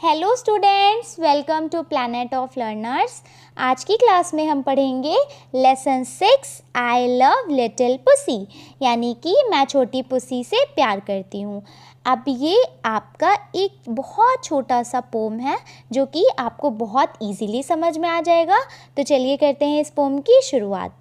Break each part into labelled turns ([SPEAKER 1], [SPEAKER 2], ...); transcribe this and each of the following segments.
[SPEAKER 1] Hello students, welcome to planet of learners. आज की class में हम पढ़ेंगे lesson 6 I love little pussy, यानी कि मैं छोटी पुसी से प्यार करती हूँ। अब ये आपका एक बहुत छोटा सा पोम है जो कि आपको बहुत इजीली समझ में आ जाएगा। तो चलिए करते हैं इस पोम की शुरुआत।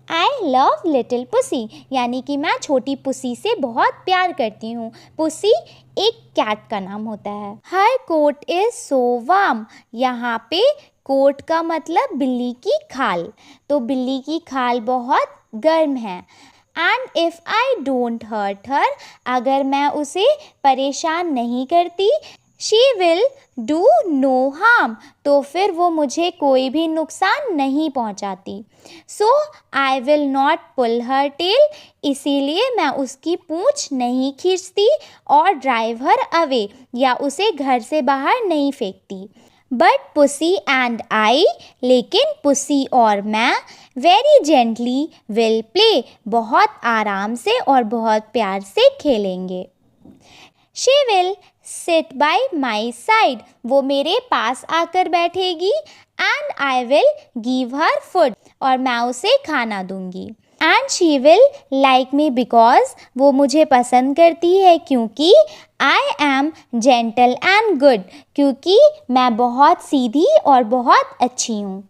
[SPEAKER 1] आई लव लिटिल पुसी, यानी कि मैं छोटी पुसी से बहुत प्यार करती हूँ। पुसी एक कैट का नाम होता है। Her coat is so warm, यहाँ पे कोट का मतलब बिल्ली की खाल, तो बिल्ली की खाल बहुत गर्म है। And if I don't hurt her, अगर मैं उसे परेशान नहीं करती, she will do no harm, तो फिर वो मुझे कोई भी नुकसान नहीं पहुंचाती। So I will not pull her tail, इसीलिए मैं उसकी पूंछ नहीं खींचती और ड्राइव हर अवे, या उसे घर से बाहर नहीं फेंकती। बट पुसी एंड आई, लेकिन पुसी और मैं, वेरी जेंटली विल प्ले, बहुत आराम से और बहुत प्यार से खेलेंगे। She will sit bye my side, वो मेरे पास आकर बैठेगी। And I will give her food, और मैं उसे खाना दूंगी। And she will like me because, वो मुझे पसंद करती है क्योंकि I am gentle and good, क्योंकि मैं बहुत सीधी और बहुत अच्छी हूँ।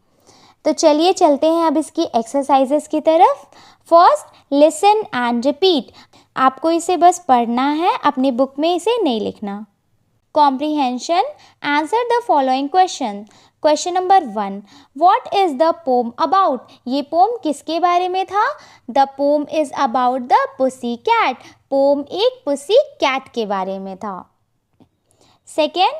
[SPEAKER 1] तो चलिए चलते हैं अब इसकी एक्सरसाइजेस की तरफ। First, listen and repeat. आपको इसे बस पढ़ना है, अपनी बुक में इसे नहीं लिखना। Comprehension, answer the following question. Question number 1, what is the poem about? ये पोम किसके बारे में था? The poem is about the pussy cat, poem एक पुसी कैट के बारे में था। Second,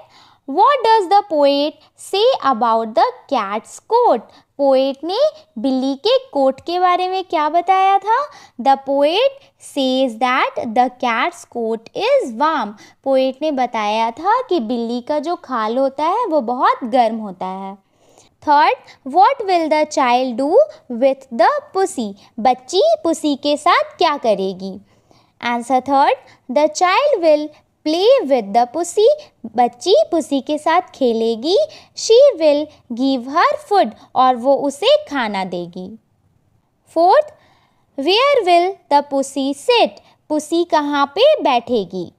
[SPEAKER 1] What does the poet say about the cat's coat? Poet ने बिल्ली के कोट के बारे में क्या बताया था? The poet says that the cat's coat is warm. Poet ने बताया था कि बिल्ली का जो खाल होता है वो बहुत गर्म होता है। Third, what will the child do with the pussy? बच्ची पुसी के साथ क्या करेगी? Answer third, the child will play with the pussy, बच्ची पुसी के साथ खेलेगी। She will give her food, और वो उसे खाना देगी। Fourth, where will the pussy sit? Pussy कहाँ पे बैठेगी?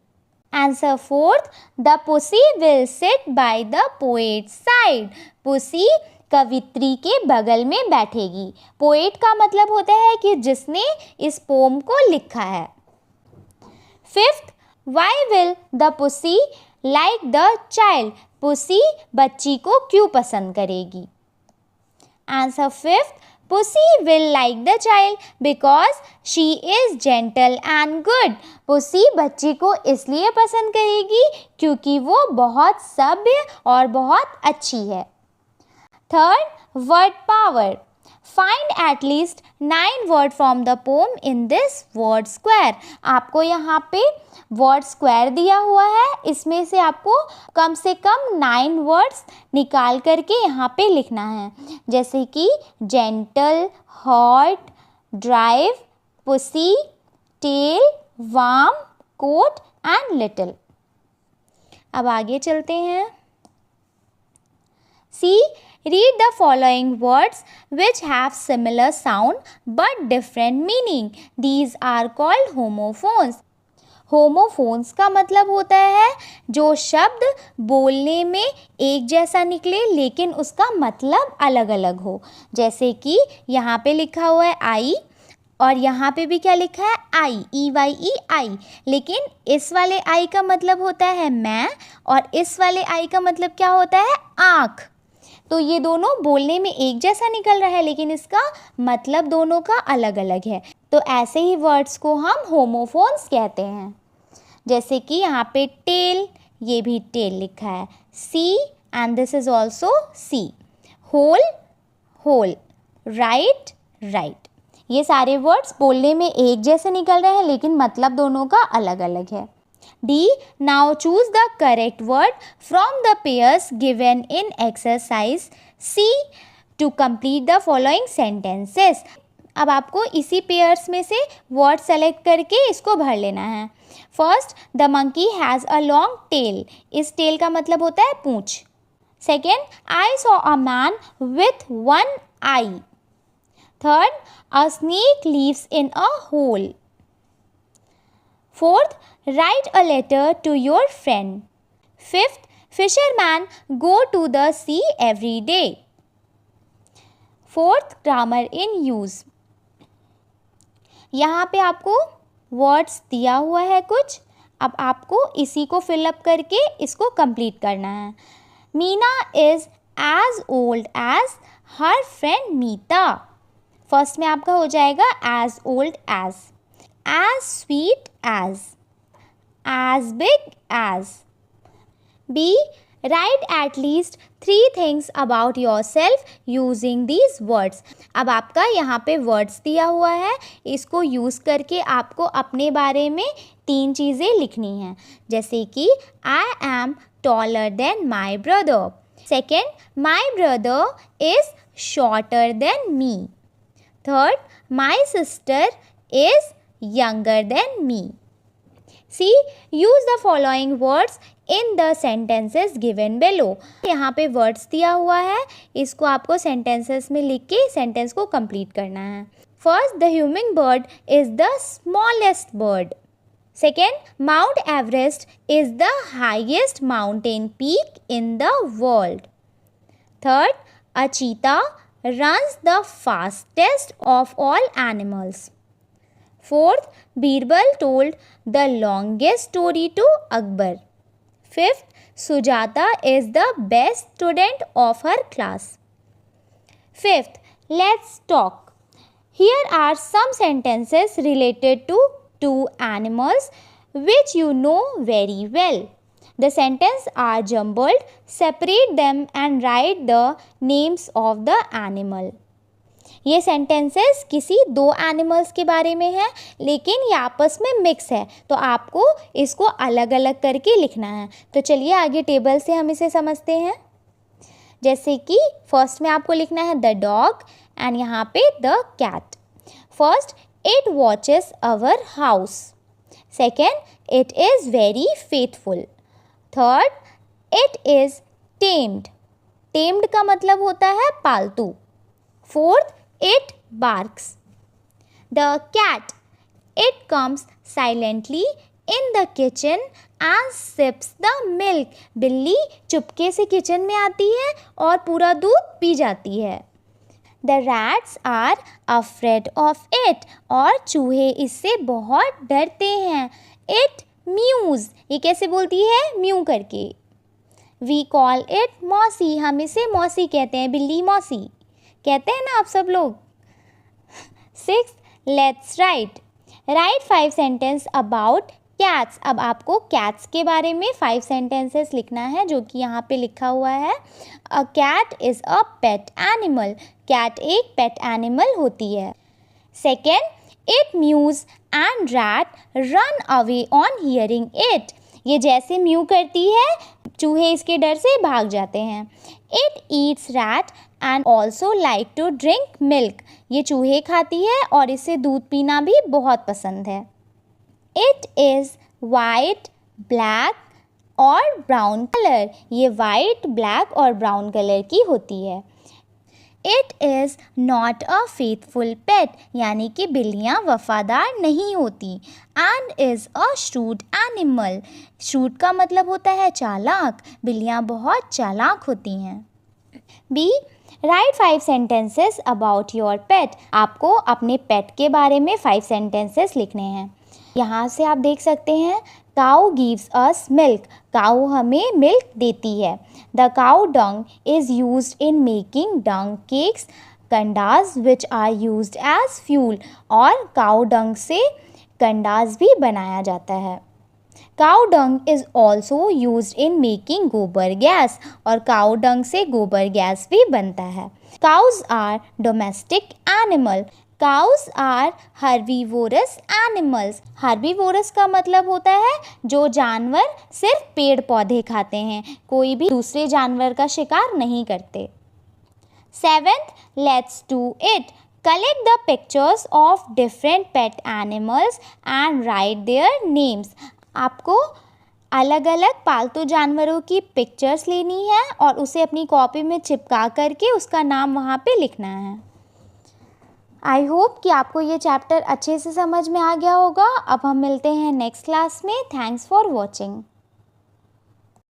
[SPEAKER 1] Answer fourth, the pussy will sit by the poet side, pussy कवित्री के बगल में बैठेगी। पोएट का मतलब होता है कि जिसने इस पोम को लिखा है। Fifth, Why will the pussy like the child? Pussy बच्ची को क्यों पसंद करेगी? Answer fifth, pussy will like the child because she is gentle and good. Pussy बच्ची को इसलिए पसंद करेगी क्योंकि वो बहुत सभ्य और बहुत अच्छी है। Third, word power. Find at least 9 word from the poem in this word square. आपको यहाँ पे word square दिया हुआ है, इसमें से आपको कम से कम 9 words निकाल करके यहाँ पे लिखना है, जैसे कि gentle, hot, drive, pussy, tail, warm, coat and little. अब आगे चलते हैं। See, read the following words which have similar sound but different meaning. These are called homophones. Homophones का मतलब होता है जो शब्द बोलने में एक जैसा निकले लेकिन उसका मतलब अलग अलग हो। जैसे कि यहाँ पे लिखा हुआ है आई, और यहाँ पे भी क्या लिखा है? आई, EYE आई, लेकिन इस वाले आई का मतलब होता है मैं, और इस वाले आई का मतलब क्या होता है? आँख। तो ये दोनों बोलने में एक जैसा निकल रहा है लेकिन इसका मतलब दोनों का अलग अलग है। तो ऐसे ही वर्ड्स को हम होमोफोन्स कहते हैं। जैसे कि यहाँ पे टेल, ये भी टेल लिखा है, C and this is also C. Hole, hole, right, right. ये सारे वर्ड्स बोलने में एक जैसे निकल रहे हैं लेकिन मतलब दोनों का अलग अलग है। D. Now choose the correct word from the pairs given in exercise C to complete the following sentences. अब आपको इसी पेयर्स में से वर्ड सेलेक्ट करके इसको भर लेना है। First, the monkey has a long tail. इस टेल का मतलब होता है पूंछ. Second, I saw a man with one eye. Third, a snake lives in a hole. Fourth, write a letter to your friend. Fifth, fishermen go to the sea every day. Fourth, grammar in use. यहाँ पे आपको words दिया हुआ है कुछ. अब आपको इसी को फिलअप करके इसको कंप्लीट करना है. Meena is as old as her friend Meeta. First में आपका हो जाएगा as old as. As sweet as big as. B, write at least 3 things about yourself using these words. अब आपका यहाँ पे words दिया हुआ है, इसको यूज़ करके आपको अपने बारे में 3 चीज़ें लिखनी हैं. जैसे कि I am taller than my brother. Second, my brother is shorter than me. Third, my sister is younger than me. See, use the following words in the sentences given below. यहाँ पे words दिया हुआ है, इसको आपको sentences में लिख के sentence को complete करना है. First, the hummingbird is the smallest bird. Second, Mount Everest is the highest mountain peak in the world. Third, a cheetah runs the fastest of all animals. Fourth, Birbal told the longest story to Akbar. Fifth, Sujata is the best student of her class. Fifth, let's talk. Here are some sentences related to 2 animals which you know very well. The sentences are jumbled. Separate them and write the names of the animal. ये sentences किसी 2 animals के बारे में है, लेकिन ये आपस में मिक्स है, तो आपको इसको अलग अलग करके लिखना है. तो चलिए आगे टेबल से हम इसे समझते हैं. जैसे कि फर्स्ट में आपको लिखना है द डॉग एंड यहाँ पे the cat. First, it watches our house. Second, it is very faithful. Third, it is tamed. Tamed का मतलब होता है पालतू. Fourth, it barks. The cat, it comes silently in the kitchen and sips the milk. बिल्ली चुपके से kitchen में आती है और पूरा दूध पी जाती है. The rats are afraid of it. और चूहे इससे बहुत डरते हैं. It mews. ये कैसे बोलती है? म्यू करके. We call it मौसी. हम इसे मौसी कहते हैं, बिल्ली मौसी कहते हैं ना आप सब लोग. 6, let's write. Right 5 sentence about cats. अब आपको कैट्स के बारे में 5 सेंटेंसेस लिखना है, जो कि यहाँ पे लिखा हुआ है. A cat is a pet animal. Cat एक पेट एनिमल होती है. Second, it mews and rat run away on hearing it. ये जैसे म्यू करती है, चूहे इसके डर से भाग जाते हैं. It eats rat and also like to drink milk. ये चूहे खाती है और इसे दूध पीना भी बहुत पसंद है. इट इज़ वाइट, ब्लैक और ब्राउन कलर. ये वाइट, ब्लैक और ब्राउन कलर की होती है. It is not a faithful pet. यानी कि बिल्लियाँ वफादार नहीं होती. And is a shrewd animal. Shrewd का मतलब होता है चालाक. बिल्लियाँ बहुत चालाक होती हैं. B, write 5 sentences about your pet. आपको अपने पेट के बारे में 5 सेंटेंसेस लिखने हैं. यहाँ से आप देख सकते हैं, काऊ गिव्स अस मिल्क. काऊ हमें मिल्क देती है. The cow dung is used in making dung cakes. Kandas which are used as fuel. और काऊ डंग से कंडास भी बनाया जाता है. Cow dung is also used in making gobar gas. और काऊ डंग से गोबर गैस भी बनता है. Cows are domestic animal. Cows are herbivorous animals. Herbivorous का मतलब होता है जो जानवर सिर्फ पेड़ पौधे खाते हैं, कोई भी दूसरे जानवर का शिकार नहीं करते. 7th, let's do it. Collect the pictures of different pet animals and write their names. आपको अलग अलग पालतू जानवरों की पिक्चर्स लेनी है और उसे अपनी कॉपी में चिपका करके उसका नाम वहाँ पे लिखना है। आई होप कि आपको ये चैप्टर अच्छे से समझ में आ गया होगा। अब हम मिलते हैं नेक्स्ट क्लास में। Thanks for watching.